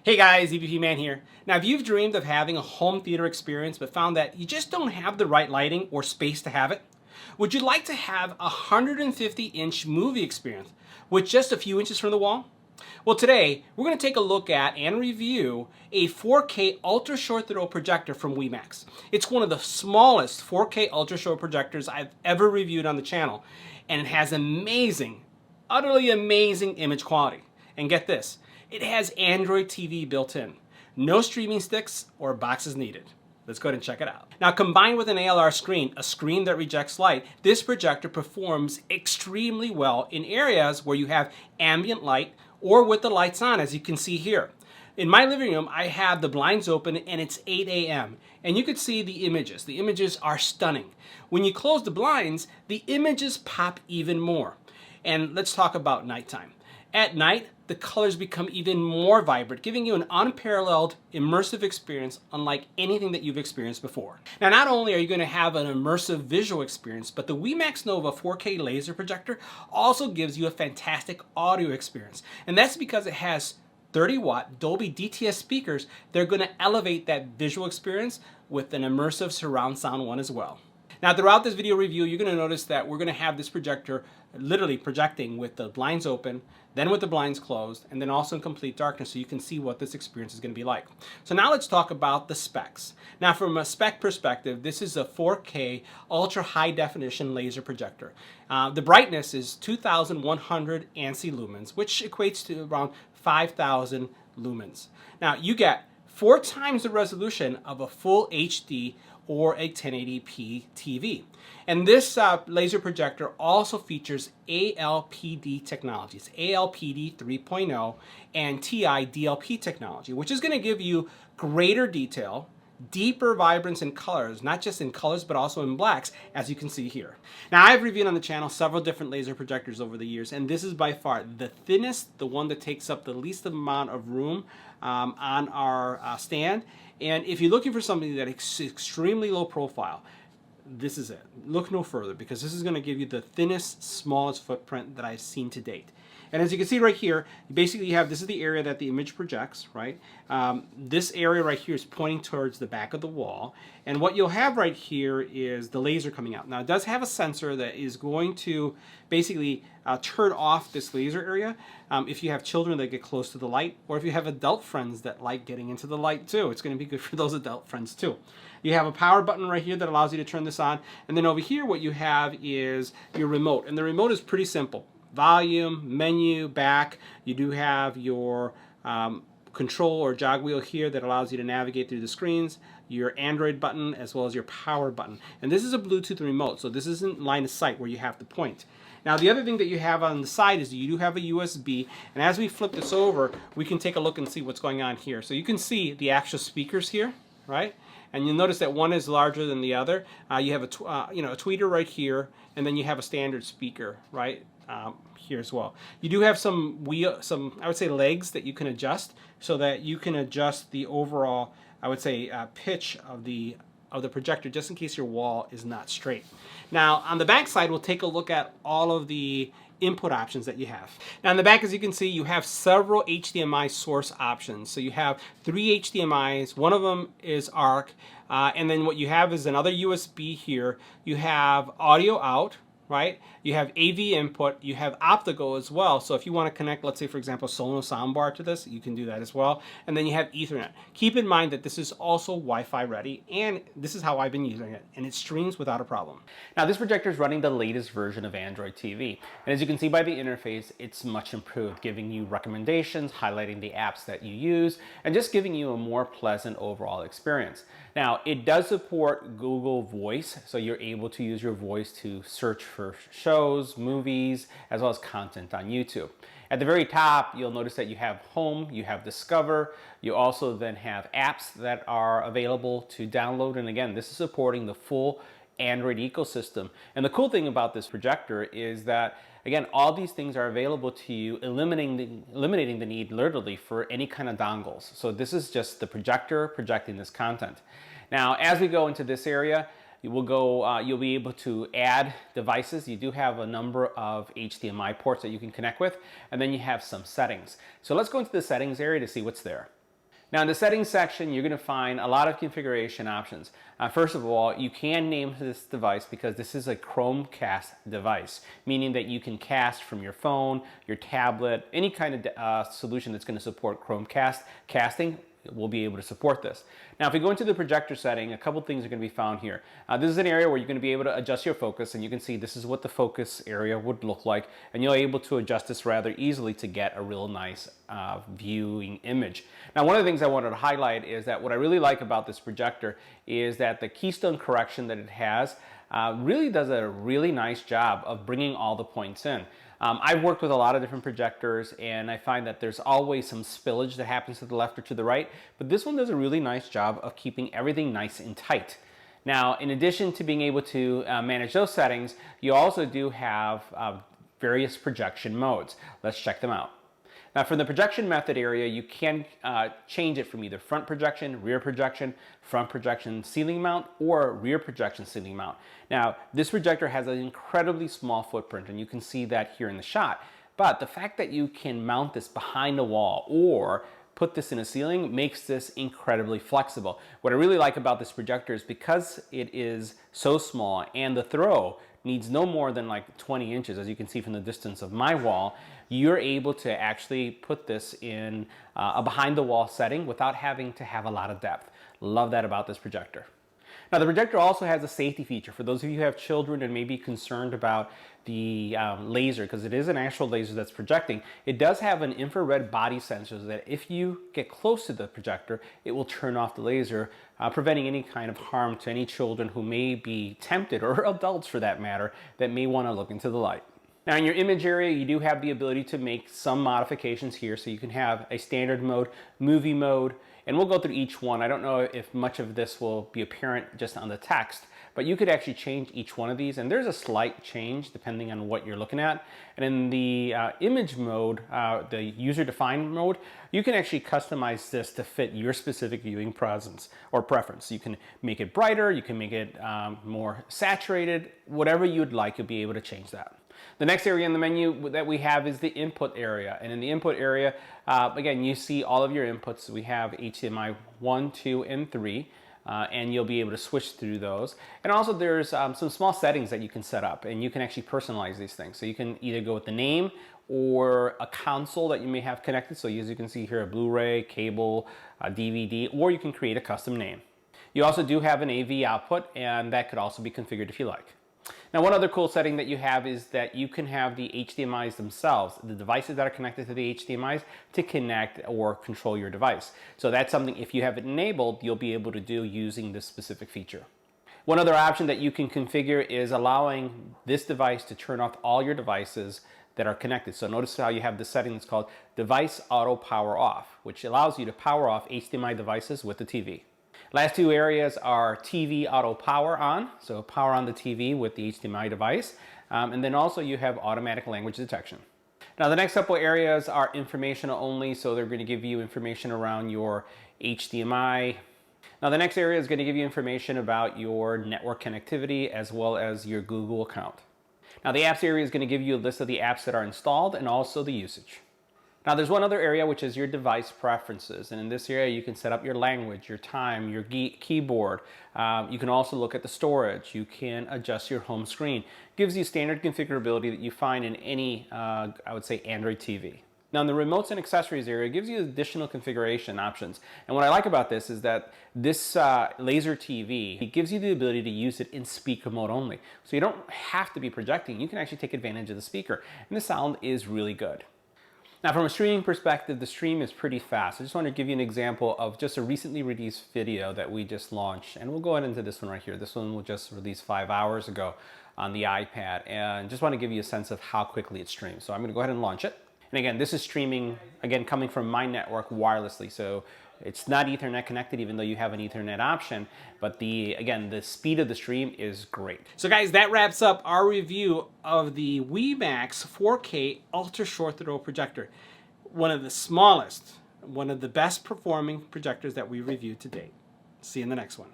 Hey guys, EBPMAN here. Now if you've dreamed of having a home theater experience but found that you just don't have the right lighting or space to have it, would you like to have a 150-inch movie experience with just a few inches from the wall? Well, today we're going to take a look at and review a 4K ultra short throw projector from Wemax. It's one of the smallest 4K ultra short projectors I've ever reviewed on the channel, and it has amazing, utterly amazing image quality. And get this, it has Android TV built in. No streaming sticks or boxes needed. Let's go ahead and check it out. Now, combined with an ALR screen, a screen that rejects light, this projector performs extremely well in areas where you have ambient light or with the lights on, as you can see here. In my living room, I have the blinds open and it's 8 a.m. and you can see the images. The images are stunning. When you close the blinds, the images pop even more. And let's talk about nighttime. At night, the colors become even more vibrant, giving you an unparalleled immersive experience unlike anything that you've experienced before. Now, not only are you going to have an immersive visual experience, but the Wemax Nova 4K laser projector also gives you a fantastic audio experience. And that's because it has 30-watt Dolby DTS speakers. They're going to elevate that visual experience with an immersive surround sound one as well. Now, throughout this video review, you're going to notice that we're going to have this projector literally projecting with the blinds open, then with the blinds closed, and then also in complete darkness so you can see what this experience is going to be like. So now let's talk about the specs. Now, from a spec perspective, this is a 4K ultra high definition laser projector. The brightness is 2,100 ANSI lumens, which equates to around 5,000 lumens. Now, you get 4 times the resolution of a full HD or a 1080p TV. And this laser projector also features ALPD technologies, ALPD 3.0 and TI DLP technology, which is going to give you greater detail, deeper vibrance in colors, not just in colors, but also in blacks, as you can see here. Now, I've reviewed on the channel several different laser projectors over the years, and this is by far the thinnest, the one that takes up the least amount of room on our stand. And if you're looking for something that is extremely low profile, this is it. Look no further, because this is going to give you the thinnest, smallest footprint that I've seen to date. And as you can see right here, basically you have, this is the area that the image projects, right? This area right here is pointing towards the back of the wall. And what you'll have right here is the laser coming out. Now, it does have a sensor that is going to basically turn off this laser area if you have children that get close to the light, or if you have adult friends that like getting into the light too. It's going to be good for those adult friends too. You have a power button right here that allows you to turn this on. And then over here, what you have is your remote. And the remote is pretty simple. Volume, menu, back. You do have your control or jog wheel here that allows you to navigate through the screens, your Android button, as well as your power button. And this is a Bluetooth remote, so this isn't line of sight where you have to point. Now, the other thing that you have on the side is you do have a USB, and as we flip this over, we can take a look and see what's going on here. So you can see the actual speakers here, right? And you'll notice that one is larger than the other. You have a tweeter right here, and then you have a standard speaker, right? Here as well. You do have some I would say legs that you can adjust so that you can adjust the overall, I would say, pitch of the projector, just in case your wall is not straight. Now, on the back side, we'll take a look at all of the input options that you have. Now, in the back, as you can see, you have several HDMI source options. So you have 3 HDMIs. One of them is ARC, and then what you have is another USB here. You have audio out, right? You have AV input, you have optical as well. So if you want to connect, let's say, for example, Sonos soundbar to this, you can do that as well. And then you have Ethernet. Keep in mind that this is also Wi-Fi ready, and this is how I've been using it, and it streams without a problem. Now, this projector is running the latest version of Android TV. And as you can see by the interface, it's much improved, giving you recommendations, highlighting the apps that you use, and just giving you a more pleasant overall experience. Now, it does support Google Voice, so you're able to use your voice to search for shows, movies, as well as content on YouTube. At the very top, you'll notice that you have Home, you have Discover, you also then have apps that are available to download, and again, this is supporting the full Android ecosystem. And the cool thing about this projector is that, again, all these things are available to you, eliminating the need literally for any kind of dongles. So this is just the projector projecting this content. Now, as we go into this area, you'll be able to add devices. You do have a number of HDMI ports that you can connect with, and then you have some settings. So let's go into the settings area to see what's there. Now in the settings section, you're going to find a lot of configuration options. First of all, you can name this device because this is a Chromecast device, meaning that you can cast from your phone, your tablet, any kind of solution that's going to support Chromecast casting will be able to support this. Now if we go into the projector setting, a couple things are going to be found here. This is an area where you're going to be able to adjust your focus, and you can see this is what the focus area would look like, and you're able to adjust this rather easily to get a real nice viewing image. Now one of the things I wanted to highlight is that what I really like about this projector is that the keystone correction that it has really does a really nice job of bringing all the points in. I've worked with a lot of different projectors, and I find that there's always some spillage that happens to the left or to the right, but this one does a really nice job of keeping everything nice and tight. Now, in addition to being able to manage those settings, you also do have various projection modes. Let's check them out. Now for the projection method area, you can change it from either front projection, rear projection, front projection ceiling mount, or rear projection ceiling mount. Now this projector has an incredibly small footprint, and you can see that here in the shot. But the fact that you can mount this behind a wall or put this in a ceiling makes this incredibly flexible. What I really like about this projector is because it is so small and the throw needs no more than like 20 inches, as you can see from the distance of my wall, you're able to actually put this in a behind the wall setting without having to have a lot of depth. Love that about this projector. Now the projector also has a safety feature for those of you who have children and may be concerned about the laser, because it is an actual laser that's projecting. It does have an infrared body sensor so that if you get close to the projector, it will turn off the laser, preventing any kind of harm to any children who may be tempted, or adults for that matter, that may want to look into the light. Now in your image area, you do have the ability to make some modifications here, so you can have a standard mode, movie mode, and we'll go through each one. I don't know if much of this will be apparent just on the text, but you could actually change each one of these, and there's a slight change depending on what you're looking at. And in the image mode, the user-defined mode, you can actually customize this to fit your specific viewing presence or preference. You can make it brighter, you can make it more saturated, whatever you'd like, you'll be able to change that. The next area in the menu that we have is the input area. And in the input area, again, you see all of your inputs. We have HDMI 1, 2, and 3, and you'll be able to switch through those. And also there's some small settings that you can set up, and you can actually personalize these things. So you can either go with the name or a console that you may have connected. So as you can see here, a Blu-ray, cable, a DVD, or you can create a custom name. You also do have an AV output, and that could also be configured if you like. Now one other cool setting that you have is that you can have the HDMIs themselves, the devices that are connected to the HDMIs, to connect or control your device. So that's something, if you have it enabled, you'll be able to do using this specific feature. One other option that you can configure is allowing this device to turn off all your devices that are connected. So notice how you have this setting that's called Device Auto Power Off, which allows you to power off HDMI devices with the TV. Last two areas are TV auto power on, so power on the TV with the HDMI device, and then also you have automatic language detection. Now the next couple areas are informational only, so they're going to give you information around your HDMI. Now the next area is going to give you information about your network connectivity as well as your Google account. Now the apps area is going to give you a list of the apps that are installed and also the usage. Now there's one other area, which is your device preferences, and in this area you can set up your language, your time, your keyboard. You can also look at the storage. You can adjust your home screen. It gives you standard configurability that you find in any, I would say, Android TV. Now in the remotes and accessories area, it gives you additional configuration options. And what I like about this is that this laser TV, it gives you the ability to use it in speaker mode only. So you don't have to be projecting. You can actually take advantage of the speaker, and the sound is really good. Now from a streaming perspective, the stream is pretty fast. I just want to give you an example of just a recently released video that we just launched. And we'll go ahead into this one right here. This one was just released 5 hours ago on the iPad. And just want to give you a sense of how quickly it streams. So I'm going to go ahead and launch it. And again, this is streaming, again, coming from my network wirelessly. So it's not Ethernet connected, even though you have an Ethernet option, but again, the speed of the stream is great. So guys, that wraps up our review of the Wemax 4K Ultra Short Throw projector. One of the smallest, one of the best performing projectors that we reviewed to date. See you in the next one.